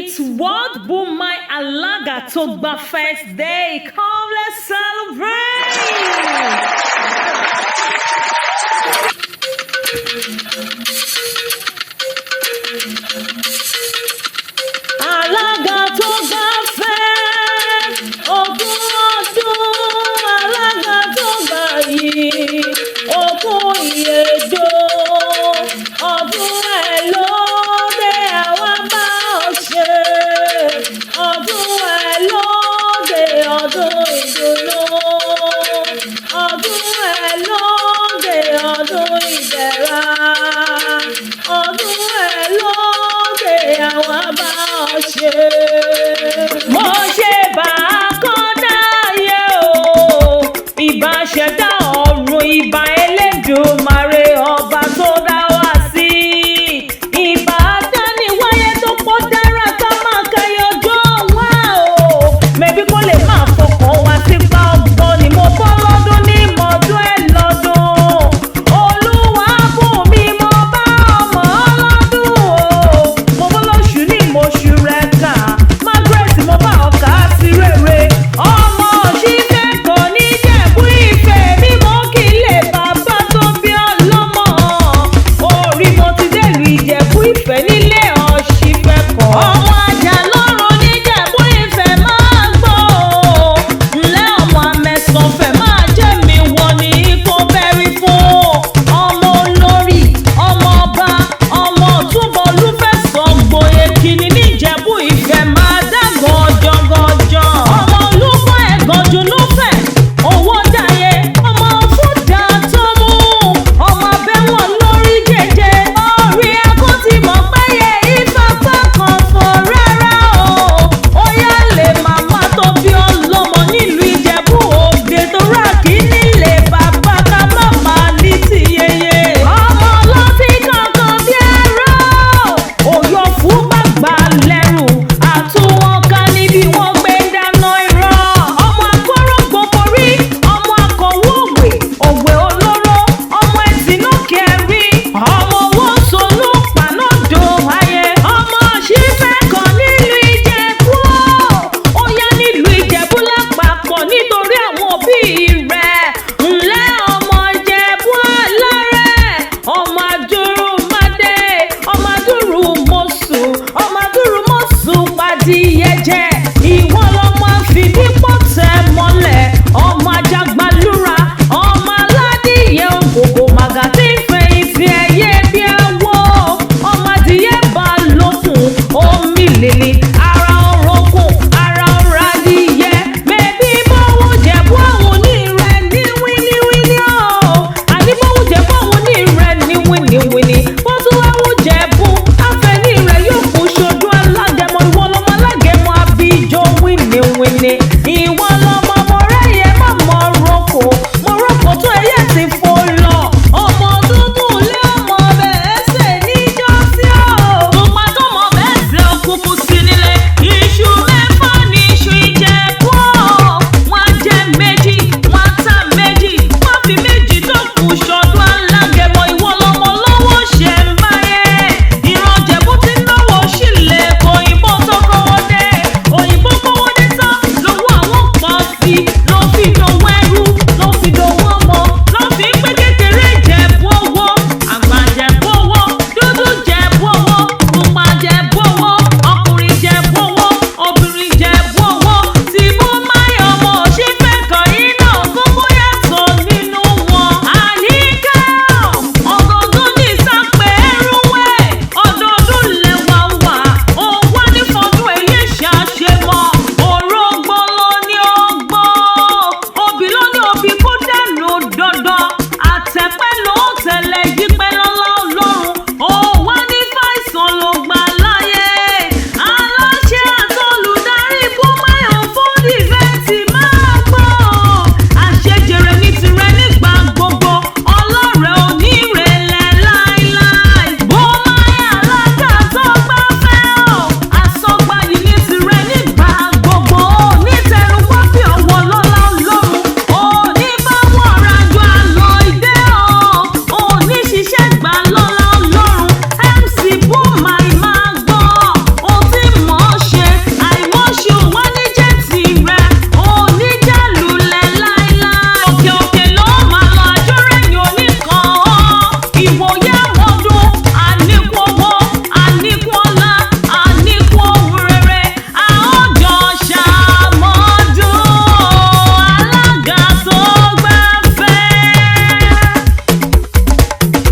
It's World Bumai Alaga Togba First Day. Come, let's celebrate! Alaga Togba First, Okun ọdún, Alaga Togba yìí, Okun ìyèdò, ọdún ẹlòdè àwa bá ọ ṣe, ọdún ẹlòdè ọdún ìdùnnú, ọdún ẹlòdè ọdún ìdẹ̀ra, ọdún ẹlòdè àwa bá ọ ṣe. Mo ṣe bá a kọ́ dáyé o, ìbà ṣẹ̀dá ọ̀run, ìbà Elédùmarè ọba tó dá wa sí. Ìbà dániwáyé tó pọ̀ dára ká máa kẹyọ ọjọ́ wa o. Mẹ̀bí kó lè máa fọkàn wá sípa ọgbọ́n ni mo bọ́ lọ́dún ní mọ́dún ẹ̀ lọ́dún. Olúwa bùn mi mo bá ọmọ ọlọ́dún o. Mo bọ́ lóṣù ní ìmọ̀ṣù rẹ̀ kà. Margaret mo bá ọkà sí rere. Ọmọ òṣìṣẹ́ kò ní Jẹ̀bú Ìfẹ́ mi mo kì í lè bàbá tó bí ọlọ́mọ. Orí mo ti délùú Ìjẹ̀bú Ìfẹ́ nílé Ọ̀ṣìfẹ́ kọ́. Ọmọ àjà lọ́rùn ní Jẹ̀bú Ìfẹ́ máa gbọ́ o. Ǹlẹ́ ọmọ amẹ̀sàn fẹ́ máa jẹ́ mi wọ́n ní kó bẹ́rí fún. Ọmọ olórí, ọmọ ọba, ọmọ ọ̀túnbọ̀ olúfẹ̀sán gboyè kìíní ní Ìjẹ̀bú Ìfẹ́ máa dàgbọ́n ọjọ́gọjọ́. Ọmọ olúkọ ẹ̀gàn junúfẹ̀, owó dáyé, ọmọ fúdà tó mú. Ọmọ abẹ́wọ̀n lórí jẹjẹ, orí ẹkún ti mọ̀ péye ìfapá kan fò rárá o. Ó yá lè màmá tó bí ọlọ́mọ nílùú Ìjẹ̀bú Òde tó rà kí nílé bàbá ká má máa ní ti yeye. Ọmọ ọlọ́tí kankan bí ẹ̀rọ, òyò fún bàgbà lẹ́rù, àtúwọ̀n ká níbi wọ́n gbé dáná irọ́. Ọmọ akọ́rọ́gbọ̀n borí, ọmọ akọ̀wé òwe, òwe olóró, ọmọ ẹ̀sìnú kẹrí, ọmọ owó solú pànọ́dọ̀ ayé. Ọmọ Ọ̀ṣìfẹ́ kan nílùú Ìjẹ̀bú o. Ó yá nílùú Ìjẹ̀bú lápapọ̀ nítorí àwọn òbí rẹ̀. Ǹlẹ́ ọmọ Ìjẹ̀bú alárẹ̀, ọmọ Adúrúmọdé, ọmọ Adúrúmọ̀ṣù, ọmọ Adúrúmọ̀ṣù padìyẹ jẹ. Ìwọ lọmọ fìdípọ̀ tẹ̀ mọ́lẹ̀, ọmọ Ajagbalúra, ọmọ aládìyẹ ògògò màgà tí ń fẹ̀yìntì ẹ̀yẹ bí ẹwọ́. Ọmọ adìyẹ bá lókun, omi lèlè, ara orogún, ara ọ̀rọ̀ adìyẹ. Mẹ̀bí bọ́wọ́ Jẹ̀bú àwọn onírẹ̀ ní wíníwíní o. Àní bọ́wọ́ Jẹ̀bú àwọn onírẹ̀ ní wíníwíní. Wọ́n tún wá wú Jẹ̀bú, afẹ́ní rẹ̀ yóò kú ṣojú alágẹmọ. Ìwọ lọmọ alágẹmọ abijọ́ wíníwíní. Ìwọ lọmọ mọ̀rẹ́yẹ má mọ̀ roko, mo roko tó ẹyẹ ti fò lọ. Ọmọ dúdú lé ọmọ bẹ́ẹ̀ ṣe níjọ́sí o. Mo máa tó mọ bẹ́ẹ̀ ṣe òkùnkùn sí